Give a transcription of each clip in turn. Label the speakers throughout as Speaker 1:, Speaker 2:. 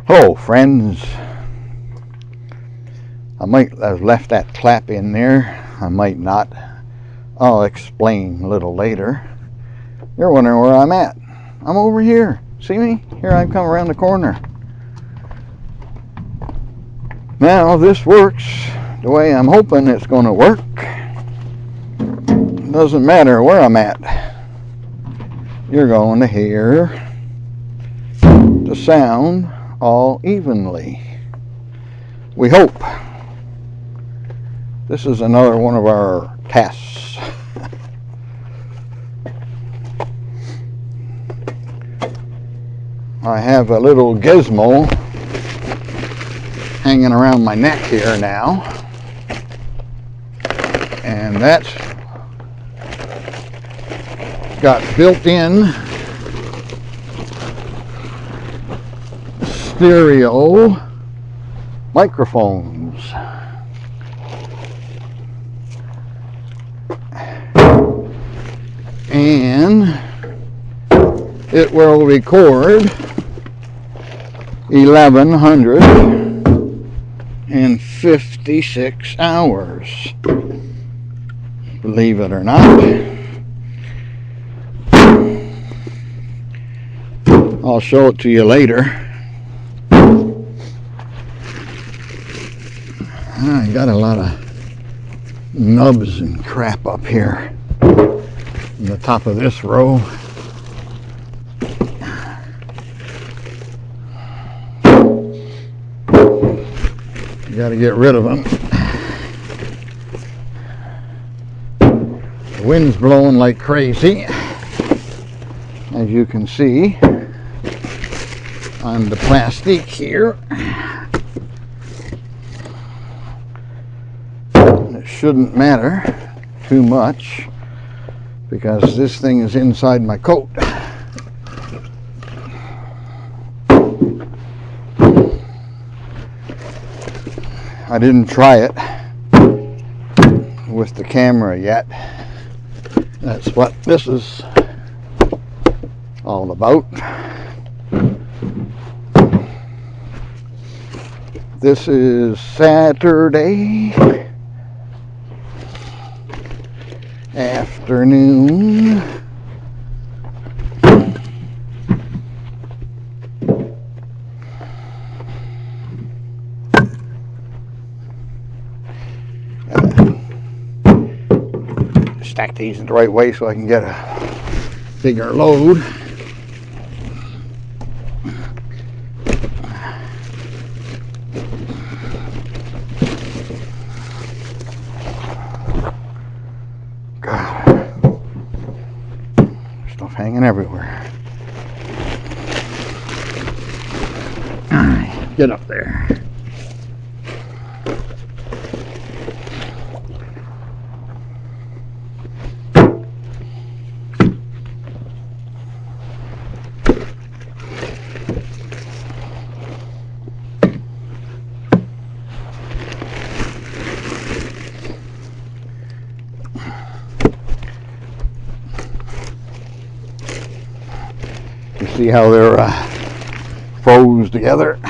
Speaker 1: Hello, friends. I might have left that clap in there. I might not. I'll explain a little later. You're wondering where I'm at. I'm over here. See me? Here I come around the corner. Now, this works the way I'm hoping it's going to work. It doesn't matter where I'm at. You're going to hear the sound all evenly. We hope. This is another one of our tests. I have a little gizmo hanging around my neck here now, and that's got built-in stereo microphones. And it will record 1,156 hours. Believe it or not. I'll show it to you later. I got a lot of nubs and crap up here on the top of this row. You got to get rid of them. The wind's blowing like crazy, as you can see on the plastic here. It shouldn't matter too much because this thing is inside my coat. I didn't try it with the camera yet. That's what this is all about. This is Saturday afternoon. Stack these in the right way so I can get a bigger load. God, there's stuff hanging everywhere. All right, get up there. See how they're froze together.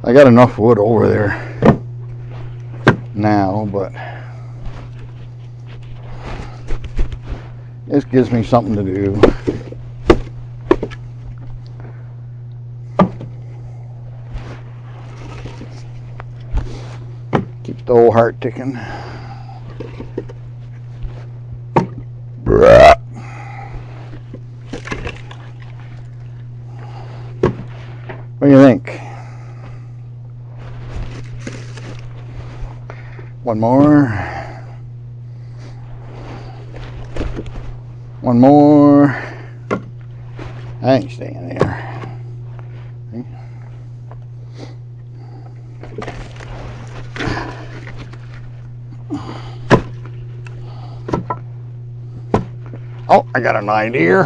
Speaker 1: I got enough wood over there now, but this gives me something to do. Keeps the old heart ticking. Bruh. What do you think? One more. One more. I ain't staying there. Oh, I got an idea.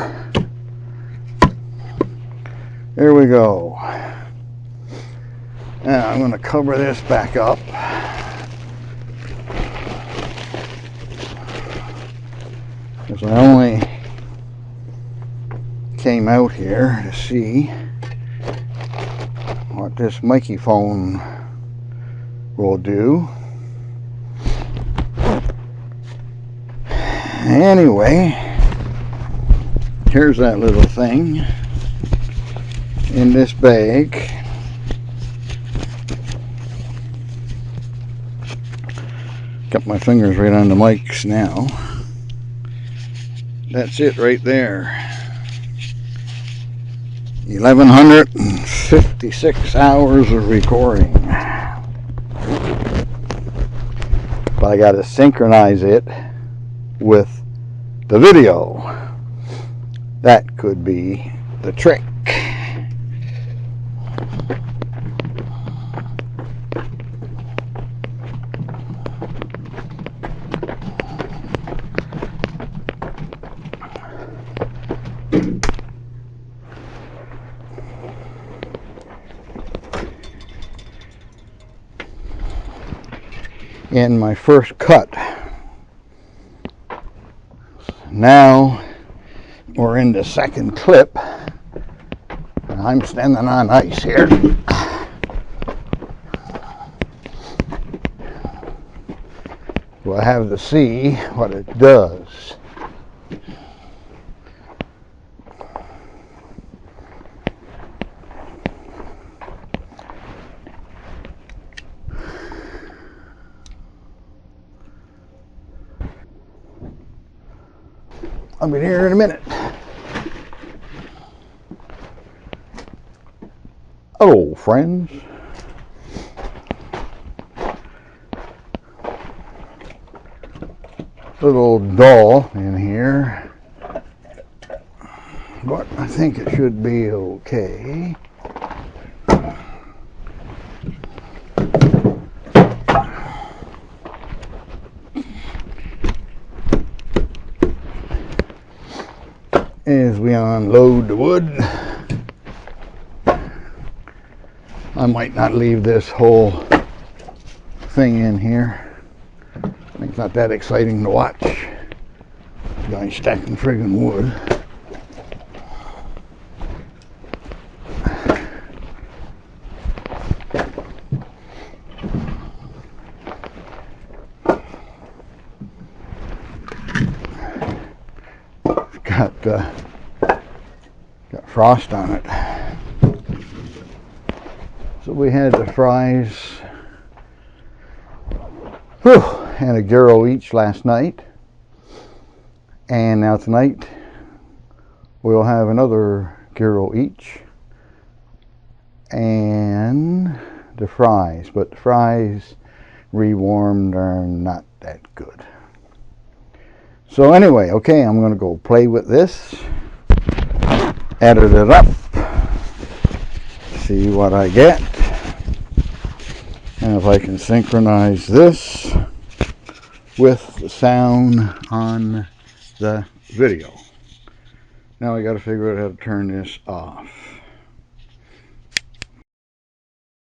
Speaker 1: There we go. Now I'm going to cover this back up. Because I only came out here to see what this microphone will do. Anyway, here's that little thing in this bag. Got my fingers right on the mics now. That's it right there. 1156 hours of recording. But I got to synchronize it with the video. That could be the trick. In my first cut. Now we're in the second clip, and I'm standing on ice here. We'll have to see what it does. I'll be here in a minute. Hello, friends. Little dull in here, but I think it should be okay. As we unload the wood, I might not leave this whole thing in here. It's not that exciting to watch. Guy stacking friggin' wood. Got frost on it. So we had the fries. Whew, and a gyro each last night. And now tonight we'll have another gyro each. And the fries. But the fries rewarmed are not that good. So anyway, okay, I'm going to go play with this, edit it up, see what I get, and if I can synchronize this with the sound on the video. Now I got to figure out how to turn this off.